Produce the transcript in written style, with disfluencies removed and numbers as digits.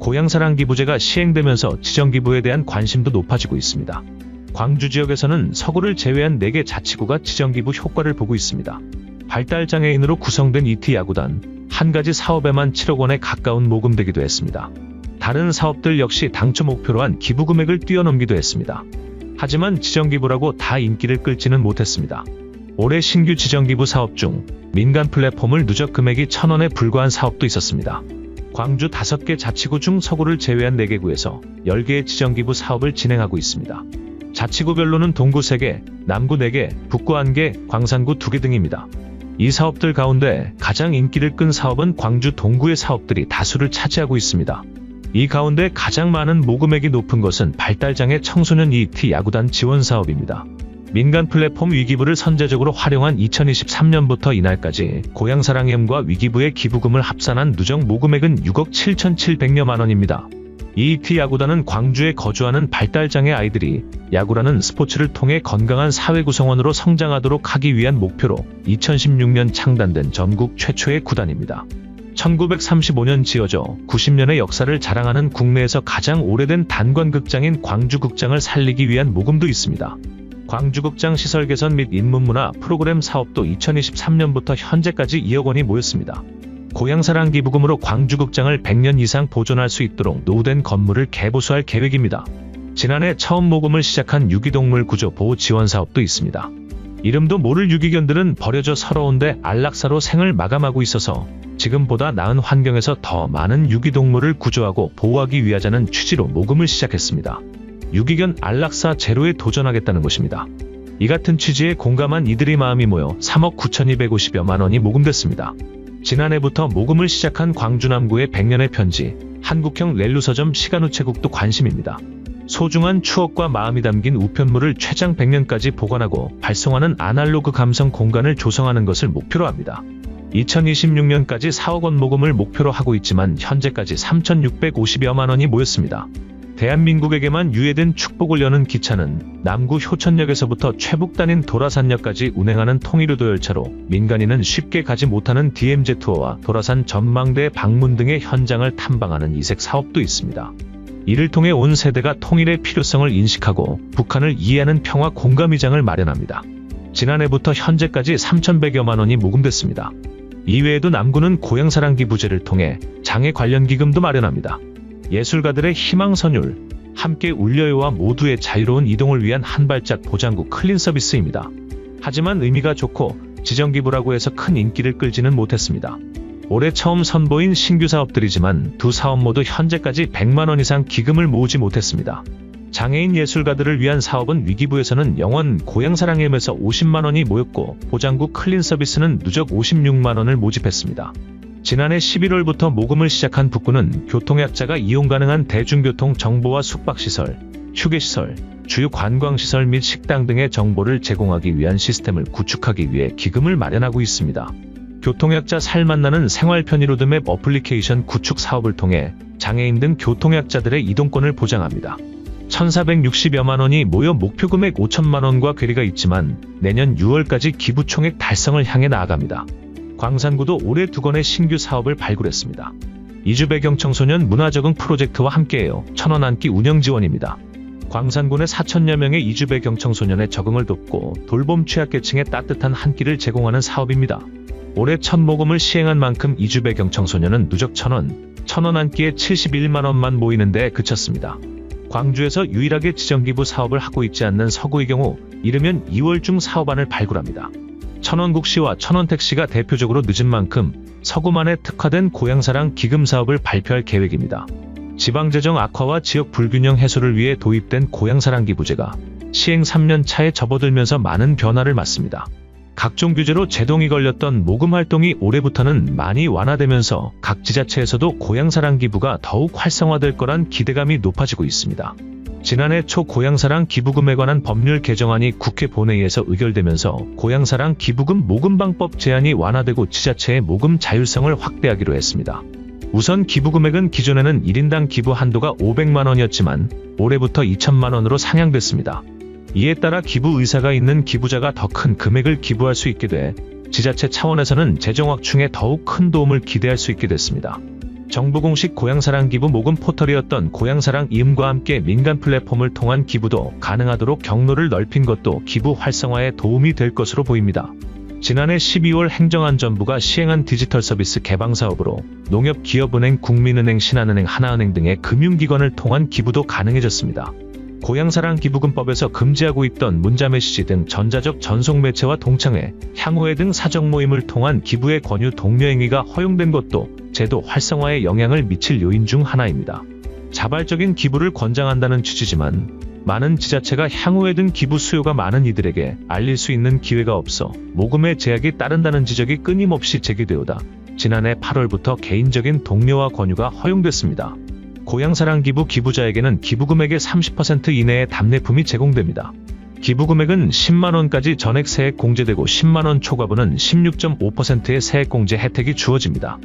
고향사랑 기부제가 시행되면서 지정기부에 대한 관심도 높아지고 있습니다. 광주 지역에서는 서구를 제외한 4개 자치구가 지정기부 효과를 보고 있습니다. 발달장애인으로 구성된 이티 야구단, 한 가지 사업에만 7억 원에 가까운 모금되기도 했습니다. 다른 사업들 역시 당초 목표로 한 기부 금액을 뛰어넘기도 했습니다. 하지만 지정기부라고 다 인기를 끌지는 못했습니다. 올해 신규 지정기부 사업 중 민간 플랫폼을 누적 금액이 1,000원에 불과한 사업도 있었습니다. 광주 5개 자치구 중 서구를 제외한 4개구에서 10개의 지정기부 사업을 진행하고 있습니다. 자치구별로는 동구 3개, 남구 4개, 북구 1개, 광산구 2개 등입니다. 이 사업들 가운데 가장 인기를 끈 사업은 광주 동구의 사업들이 다수를 차지하고 있습니다. 이 가운데 가장 많은 모금액이 높은 것은 발달장애 청소년 이티 야구단 지원 사업입니다. 민간 플랫폼 위기부를 선제적으로 활용한 2023년부터 이날까지 고향사랑엠과 위기부의 기부금을 합산한 누적 모금액은 6억 7,700여만 원입니다. 이티 야구단은 광주에 거주하는 발달장애 아이들이 야구라는 스포츠를 통해 건강한 사회 구성원으로 성장하도록 하기 위한 목표로 2016년 창단된 전국 최초의 구단입니다. 1935년 지어져 90년의 역사를 자랑하는 국내에서 가장 오래된 단관극장인 광주극장을 살리기 위한 모금도 있습니다. 광주극장 시설 개선 및 인문문화 프로그램 사업도 2023년부터 현재까지 2억 원이 모였습니다. 고향사랑 기부금으로 광주극장을 100년 이상 보존할 수 있도록 노후된 건물을 개보수할 계획입니다. 지난해 처음 모금을 시작한 유기동물 구조 보호 지원 사업도 있습니다. 이름도 모를 유기견들은 버려져 서러운데 안락사로 생을 마감하고 있어서 지금보다 나은 환경에서 더 많은 유기동물을 구조하고 보호하기 위하자는 취지로 모금을 시작했습니다. 유기견 안락사 제로에 도전하겠다는 것입니다. 이 같은 취지에 공감한 이들의 마음이 모여 3억 9,250여만 원이 모금됐습니다. 지난해부터 모금을 시작한 광주 남구의 100년의 편지, 한국형 렐루서점 시간우체국도 관심입니다. 소중한 추억과 마음이 담긴 우편물을 최장 100년까지 보관하고 발송하는 아날로그 감성 공간을 조성하는 것을 목표로 합니다. 2026년까지 4억 원 모금을 목표로 하고 있지만 현재까지 3,650여만 원이 모였습니다. 대한민국에게만 유예된 축복을 여는 기차는 남구 효천역에서부터 최북단인 도라산역까지 운행하는 통일유도 열차로 민간인은 쉽게 가지 못하는 DMZ 투어와 도라산 전망대 방문 등의 현장을 탐방하는 이색 사업도 있습니다. 이를 통해 온 세대가 통일의 필요성을 인식하고 북한을 이해하는 평화 공감의장을 마련합니다. 지난해부터 현재까지 3,100여만 원이 모금됐습니다. 이외에도 남구는 고향사랑 기부제를 통해 장애 관련 기금도 마련합니다. 예술가들의 희망선율, 함께 울려요와 모두의 자유로운 이동을 위한 한 발짝 보장구 클린 서비스입니다. 하지만 의미가 좋고 지정기부라고 해서 큰 인기를 끌지는 못했습니다. 올해 처음 선보인 신규 사업들이지만 두 사업 모두 현재까지 100만 원 이상 기금을 모으지 못했습니다. 장애인 예술가들을 위한 사업은 위기부에서는 영원 고향사랑엠에서 50만 원이 모였고 보장구 클린 서비스는 누적 56만 원을 모집했습니다. 지난해 11월부터 모금을 시작한 북구는 교통약자가 이용 가능한 대중교통 정보와 숙박시설, 휴게시설, 주요 관광시설 및 식당 등의 정보를 제공하기 위한 시스템을 구축하기 위해 기금을 마련하고 있습니다. 교통약자 살만나는 생활편의로드 맵 어플리케이션 구축 사업을 통해 장애인 등 교통약자들의 이동권을 보장합니다. 1,460여만 원이 모여 목표 금액 5천만 원과 괴리가 있지만 내년 6월까지 기부 총액 달성을 향해 나아갑니다. 광산구도 올해 2건의 신규 사업을 발굴했습니다. 이주배경 청소년 문화적응 프로젝트와 함께해요. 1,000원 한 끼 운영 지원입니다. 광산군의 4천여 명의 이주배경 청소년의 적응을 돕고 돌봄 취약계층에 따뜻한 한 끼를 제공하는 사업입니다. 올해 첫 모금을 시행한 만큼 이주배경 청소년은 누적 1,000원 한 끼에 71만 원만 모이는 데 그쳤습니다. 광주에서 유일하게 지정기부 사업을 하고 있지 않는 서구의 경우 이르면 2월 중 사업안을 발굴합니다. 천원국시와 천원택시가 대표적으로 늦은 만큼 서구만에 특화된 고향사랑 기금 사업을 발표할 계획입니다. 지방재정 악화와 지역 불균형 해소를 위해 도입된 고향사랑 기부제가 시행 3년 차에 접어들면서 많은 변화를 맞습니다. 각종 규제로 제동이 걸렸던 모금 활동이 올해부터는 많이 완화되면서 각 지자체에서도 고향사랑 기부가 더욱 활성화될 거란 기대감이 높아지고 있습니다. 지난해 초 고향사랑 기부금에 관한 법률 개정안이 국회 본회의에서 의결되면서 고향사랑 기부금 모금 방법 제한이 완화되고 지자체의 모금 자율성을 확대하기로 했습니다. 우선 기부금액은 기존에는 1인당 기부 한도가 500만 원이었지만 올해부터 2천만 원으로 상향됐습니다. 이에 따라 기부 의사가 있는 기부자가 더 큰 금액을 기부할 수 있게 돼 지자체 차원에서는 재정 확충에 더욱 큰 도움을 기대할 수 있게 됐습니다. 정부 공식 고향사랑 기부 모금 포털이었던 고향사랑 이음과 함께 민간 플랫폼을 통한 기부도 가능하도록 경로를 넓힌 것도 기부 활성화에 도움이 될 것으로 보입니다. 지난해 12월 행정안전부가 시행한 디지털 서비스 개방 사업으로 농협기업은행, 국민은행, 신한은행, 하나은행 등의 금융기관을 통한 기부도 가능해졌습니다. 고향사랑 기부금법에서 금지하고 있던 문자메시지 등 전자적 전송매체와 동창회, 향후회 등 사적 모임을 통한 기부의 권유 독려행위가 허용된 것도 제도 활성화에 영향을 미칠 요인 중 하나입니다. 자발적인 기부를 권장한다는 취지지만 많은 지자체가 향후회 등 기부 수요가 많은 이들에게 알릴 수 있는 기회가 없어 모금에 제약이 따른다는 지적이 끊임없이 제기되오다 지난해 8월부터 개인적인 독려와 권유가 허용됐습니다. 고향사랑 기부 기부자에게는 기부금액의 30% 이내의 답례품이 제공됩니다. 기부금액은 10만원까지 전액 세액 공제되고 10만원 초과분은 16.5%의 세액 공제 혜택이 주어집니다.